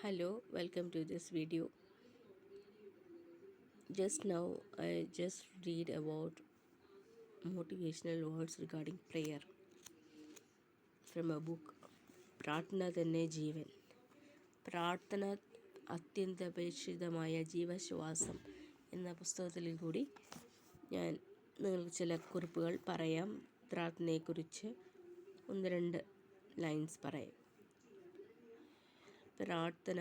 Hello, welcome to this video. Just now I just read about motivational words regarding prayer from a book പ്രാർത്ഥന തന്നെ ജീവൻ. പ്രാർത്ഥന അത്യന്താപേക്ഷിതമായ ജീവശ്വാസം എന്ന പുസ്തകത്തിൽ കൂടി ഞാൻ നിങ്ങൾക്ക് ചില കുറിപ്പുകൾ പറയാം. പ്രാർത്ഥനയെക്കുറിച്ച് ഒന്ന് രണ്ട് ലൈൻസ് പറയാം. പ്രാർത്ഥന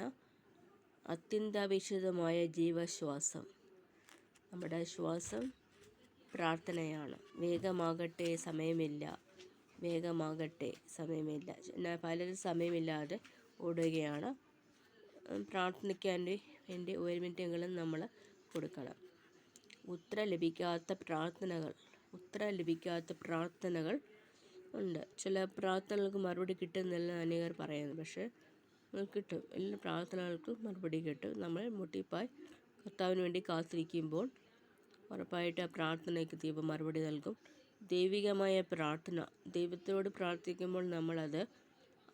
അത്യന്താപേക്ഷിതമായ ജീവശ്വാസം. നമ്മുടെ ശ്വാസം പ്രാർത്ഥനയാണ്. വേഗമാകട്ടെ സമയമില്ല, പലരും സമയമില്ലാതെ ഓടുകയാണ്. പ്രാർത്ഥനയ്ക്കാൻ വേണ്ടി 1 മിനിറ്റെങ്കിലും നമ്മൾ കൊടുക്കണം. ഉത്തരം ലഭിക്കാത്ത പ്രാർത്ഥനകൾ ഉണ്ട്. ചില പ്രാർത്ഥനകൾക്ക് മറുപടി കിട്ടുന്നില്ല അനേകർ പറയുന്നു. പക്ഷേ കിട്ടും. എല്ലാ പ്രാർത്ഥനകൾക്കും മറുപടി കിട്ടും. നമ്മൾ മുട്ടിപ്പായി കർത്താവിന് വേണ്ടി കാത്തിരിക്കുമ്പോൾ ഉറപ്പായിട്ട് ആ പ്രാർത്ഥനയ്ക്ക് ദൈവം മറുപടി നൽകും. ദൈവികമായ പ്രാർത്ഥന, ദൈവത്തോട് പ്രാർത്ഥിക്കുമ്പോൾ നമ്മളത്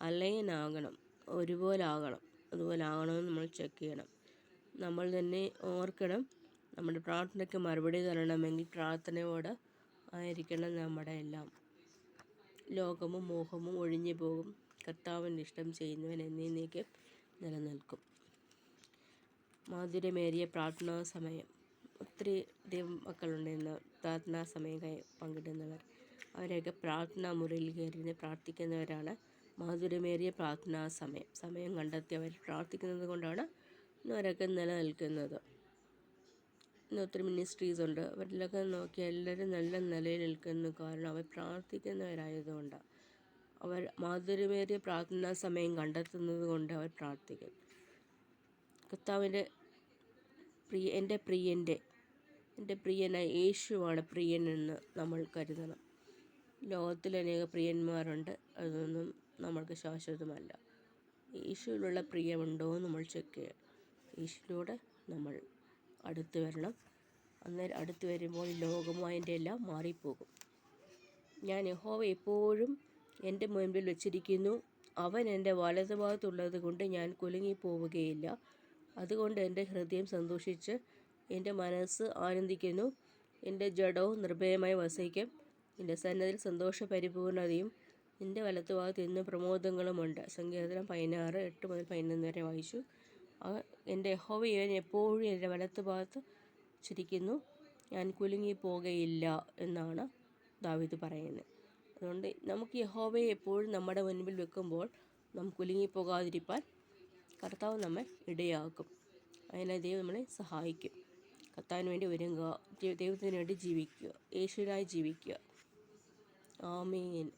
അലൈനാകണം, അതുപോലെ ആകണമെന്ന് നമ്മൾ ചെക്ക് ചെയ്യണം. നമ്മൾ തന്നെ ഓർക്കണം, നമ്മുടെ പ്രാർത്ഥനയ്ക്ക് മറുപടി തരണമെങ്കിൽ പ്രാർത്ഥനയോട് ആയിരിക്കണം നമ്മുടെ എല്ലാം. ലോകവും മോഹവും ഒഴിഞ്ഞു പോകും. കർത്താവിൻ്റെ ഇഷ്ടം ചെയ്യുന്നവൻ എന്നേക്കും നിലനിൽക്കും. മാധുര്യമേറിയ പ്രാർത്ഥനാ സമയം. ഒത്തിരി ദൈവമക്കളുണ്ട് ഇന്ന് പ്രാർത്ഥനാ സമയം പങ്കിടുന്നവർ. അവരെയൊക്കെ പ്രാർത്ഥനാ മുറിയിൽ കയറി പ്രാർത്ഥിക്കുന്നവരാണ്. മാധുര്യമേറിയ പ്രാർത്ഥനാ സമയം കണ്ടെത്തി അവർ പ്രാർത്ഥിക്കുന്നത് കൊണ്ടാണ് അവരൊക്കെ നിലനിൽക്കുന്നത്. ഇന്ന് ഒത്തിരി മിനിസ്ട്രീസ് ഉണ്ട്. അവരിലൊക്കെ നോക്കിയാൽ എല്ലാവരും നല്ല നിലയിൽ നിൽക്കുന്നു. കാരണം അവർ പ്രാർത്ഥിക്കുന്നവരായതുകൊണ്ടാണ്. അവർ മാധുര്യമേറിയ പ്രാർത്ഥനാ സമയം കണ്ടെത്തുന്നത് കൊണ്ട് അവർ പ്രാർത്ഥിക്കും. കർത്താവിൻ്റെ എൻ്റെ പ്രിയനായ യേശുവാണ് പ്രിയനെന്ന് നമ്മൾ കരുതണം. ലോകത്തിൽ അനേക പ്രിയന്മാരുണ്ട്, അതൊന്നും നമ്മൾക്ക് ശാശ്വതമല്ല. യേശുവിലുള്ള പ്രിയമുണ്ടോ എന്ന് നമ്മൾ ചെക്ക് ചെയ്യണം. യേശുവിലൂടെ നമ്മൾ അടുത്ത് വരണം. അന്നേരം അടുത്ത് വരുമ്പോൾ ലോകമോ അതിൻ്റെ എല്ലാം മാറിപ്പോകും. ഞാൻ യഹോവ എപ്പോഴും എൻ്റെ മുൻപിൽ വച്ചിരിക്കുന്നു. അവൻ എൻ്റെ വലതുഭാഗത്തുള്ളത് കൊണ്ട് ഞാൻ കുലുങ്ങിപ്പോവുകയില്ല. അതുകൊണ്ട് എൻ്റെ ഹൃദയം സന്തോഷിച്ച് എൻ്റെ മനസ്സ് ആനന്ദിക്കുന്നു. എൻ്റെ ജഡവും നിർഭയമായി വസിക്കും. എൻ്റെ സന്നദ്ധിയിൽ സന്തോഷപരിപൂർണതയും എൻ്റെ വലത്തുഭാഗത്ത് എന്നും പ്രമോദങ്ങളുമുണ്ട്. സങ്കീർത്തനം 16, 8 മുതൽ 11 വരെ വായിച്ചു. എൻ്റെ യഹോവ എപ്പോഴും എൻ്റെ വലത്തുഭാഗത്ത് വച്ചിരിക്കുന്നു, ഞാൻ കുലുങ്ങിപ്പോകുകയില്ല എന്നാണ് ദാവീദ് പറയുന്നത്. അതുകൊണ്ട് നമുക്ക് യഹോവയെ എപ്പോഴും നമ്മുടെ മുൻപിൽ വെക്കുമ്പോൾ നാം കുലുങ്ങിപ്പോകാതിരിക്കാൻ കർത്താവ് നമ്മെ ഇടയാക്കും. അതിനായി ദൈവം നമ്മളെ സഹായിക്കും. കർത്താവിന് വേണ്ടി ഒരുങ്ങുക, ദൈവത്തിന് വേണ്ടി ജീവിക്കുക, യേശുവിനായി ജീവിക്കുക. ആമേൻ.